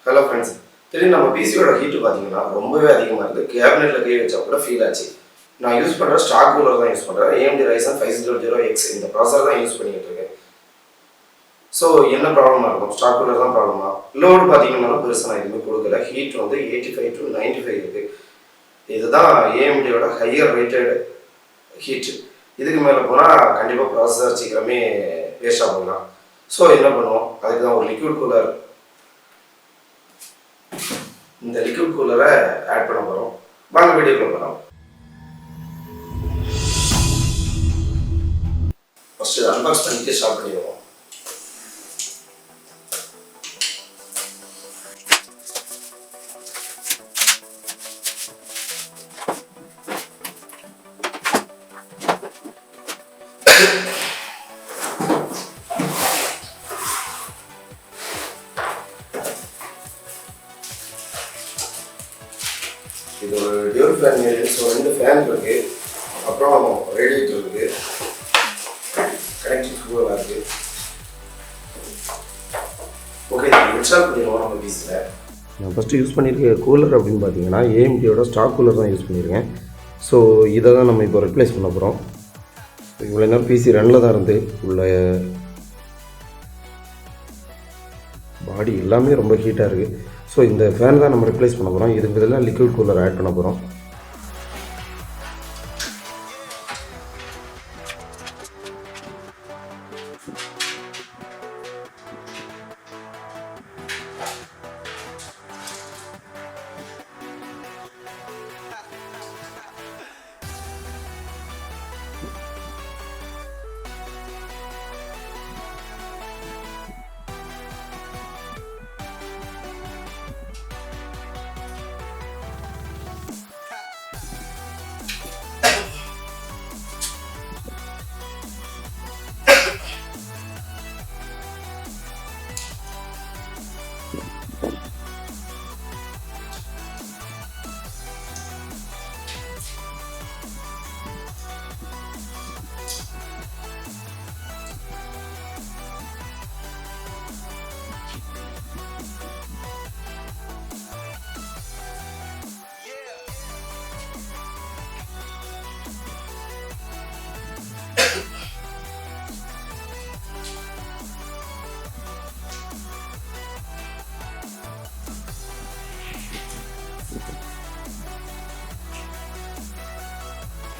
Hello friends, திடீர்னு நம்ம பிசியோட heat பார்த்தீங்கன்னா ரொம்பவே அதிகமாக இருக்குது. கேபினெட்டில் கை வச்சா கூட ஃபீல் ஆச்சு. நான் யூஸ் பண்ணுற ஸ்டாக் கூலர் தான் யூஸ் பண்ணுறேன். AMD Ryzen 500X இந்த ப்ராசஸர் தான் யூஸ் பண்ணிக்கிட்டு இருக்கேன். ஸோ என்ன ப்ராப்ளமாக இருக்கும்? ஸ்டாக் கூலர் தான் ப்ராப்ளமா? லோடு பார்த்தீங்கன்னா பெருசாக நான் எதுவுமே கொடுக்கல. ஹீட் வந்து 85 to 95 இருக்குது. இதுதான் AMDயோட ஹையர் ரேட்டட் ஹீட்டு. இதுக்கு மேலே போனால் கண்டிப்பாக ப்ராசஸர் சீக்கிரமே வேஸ்ட்டாக போகலாம். ஸோ என்ன பண்ணுவோம்? அதுக்கு தான் ஒரு லிக்விட் கூலர், இந்த லிக்விட் கூலரை ஆட் பண்ண போகிறோம். வாங்க வீடியோக்குள்ள போகலாம். ஃபர்ஸ்ட் இதை அன்பாக்ஸ் பண்ணிட்டு ஸ்டார்ட் பண்ணிடுவோம். இது ஒரு டியூல் ஃபேன் மாரி. ஸோ 2 ஃபேன் இருக்குது, அப்புறம் ரேடியேட்டர் இருக்குது, கனெக்டிங் கூலராக இருக்குது. ஓகே, இன்ஸ்டால் பண்ணிடுவோம் நம்ம பீஸில். நான் ஃபஸ்ட்டு யூஸ் பண்ணியிருக்க கூலர் அப்படின்னு பார்த்தீங்கன்னா AMDயோட ஸ்டாக் கூலர் தான் யூஸ் பண்ணியிருக்கேன். ஸோ இதை தான் நம்ம இப்போ ரிப்ளேஸ் பண்ண போகிறோம். இவ்வளோ நேரம் PC ரன்னில் தான் இருந்து உள்ள பாடி எல்லாமே ரொம்ப ஹீட்டாக இருக்குது. ஸோ இந்த ஃபேன் தான் நம்ம ரிப்ளேஸ் பண்ண போகிறோம். இதுக்கு பதிலாக லிக்விட் கூலர் ஆட் பண்ண போகிறோம்.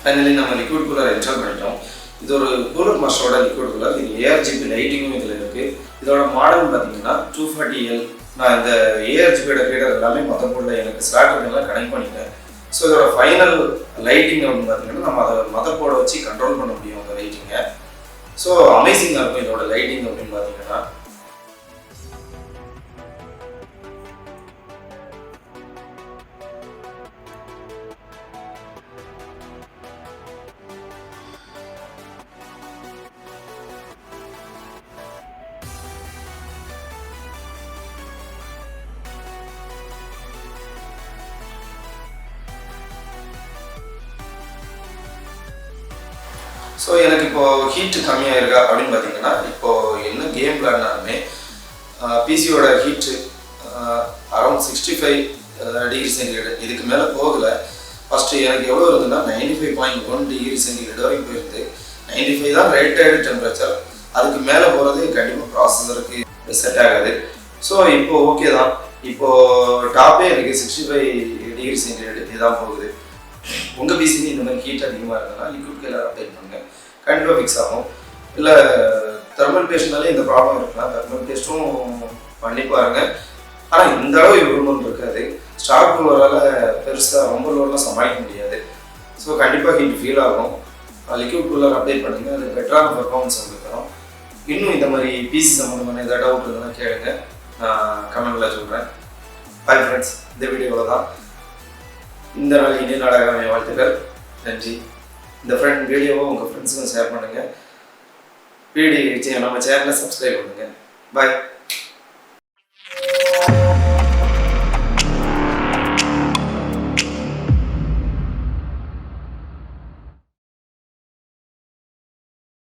ஃபைனலி நம்ம லிக்விட் கூலர் இன்ஸ்டால் பண்ணிட்டோம். இது ஒரு கூலர் மாஸ்டரோட லிக்விட் கூலர். இது ARGB லைட்டிங்கும் இதில் இருக்குது. இதோட மாடல் பார்த்தீங்கன்னா 240L. நான் இந்த ARGBயோட ஃபீடர் எல்லாமே மொத்த போர்டில் எனக்கு ஸ்லாட்டர்லாம் கனெக்ட் பண்ணிட்டேன். ஸோ இதோட ஃபைனல் லைட்டிங் அப்படின்னு பார்த்தீங்கன்னா நம்ம அதை மொத்த போர்டை வச்சு கண்ட்ரோல் பண்ண முடியும் அந்த லைட்டிங்கை. ஸோ அமேசிங்காக இருக்கும் இதோட லைட்டிங் அப்படின்னு பார்த்தீங்கன்னா. ஸோ எனக்கு இப்போது ஹீட்டு கம்மியாக இருக்கா அப்படின்னு பார்த்தீங்கன்னா, இப்போது என்ன கேம் விளாட்னாலுமே பிசியோட ஹீட்டு அரௌண்ட் 65 டிகிரி சென்டிகிரேடு இதுக்கு மேலே போகலை. ஃபஸ்ட்டு எனக்கு எவ்வளோ இருந்ததுன்னா 95.1 டிகிரி சென்டிகிரேடு வரைக்கும் போயிருந்து. 95 தான் ரேட்டட் டெம்பரேச்சர். அதுக்கு மேலே போகிறது கண்டிப்பாக ப்ராசஸருக்கு செட் ஆகாது. ஸோ இப்போது ஓகே தான். இப்போது டாப்பே எனக்கு 65 டிகிரி சென்டிகிரேடு இதுதான் போகுது. உங்கள் பிசிக்கு இந்த மாதிரி ஹீட் அதிகமாக இருந்ததுன்னா லிக்விட் கூலர் அப்ளை பண்ணுங்கள், கண்டிப்பாக ஃபிக்ஸ் ஆகும். இல்லை தெர்மல் பேஸ்ட்னாலே இந்த ப்ராப்ளம் இருக்கலாம். தெர்மல் பேஸ்ட்டும் பண்ணி பாருங்கள். ஆனால் இந்த அளவு இம்ப்ரூவ்மெண்ட் இருக்காது. ஸ்டாக் கூலரால் பெருசாக ரொம்ப லோடெலாம் சமாளிக்க முடியாது. ஸோ கண்டிப்பாக ஹீட் ஃபீல் ஆகும். லிக்விட் கூலர் அப்ளை பண்ணுங்கள், அது பெட்டரான பர்ஃபார்மன்ஸ் உங்களுக்கு தரும். இன்னும் இந்த மாதிரி பிசி சம்மந்தமான எதாவது டவுட் இருந்ததுன்னா கேளுங்க, நான் கமெண்ட்டில் சொல்கிறேன். பை ஃப்ரெண்ட்ஸ், இந்த வீடியோவில் தான். இந்த நாள் இந்திய நாடக வாழ்த்துக்கள். நன்றி. இந்த வீடியோவை உங்கள் ஃப்ரெண்ட்ஸுக்கும் ஷேர் பண்ணுங்கள். நம்ம சேனலை சப்ஸ்கிரைப் பண்ணுங்கள். பாய்.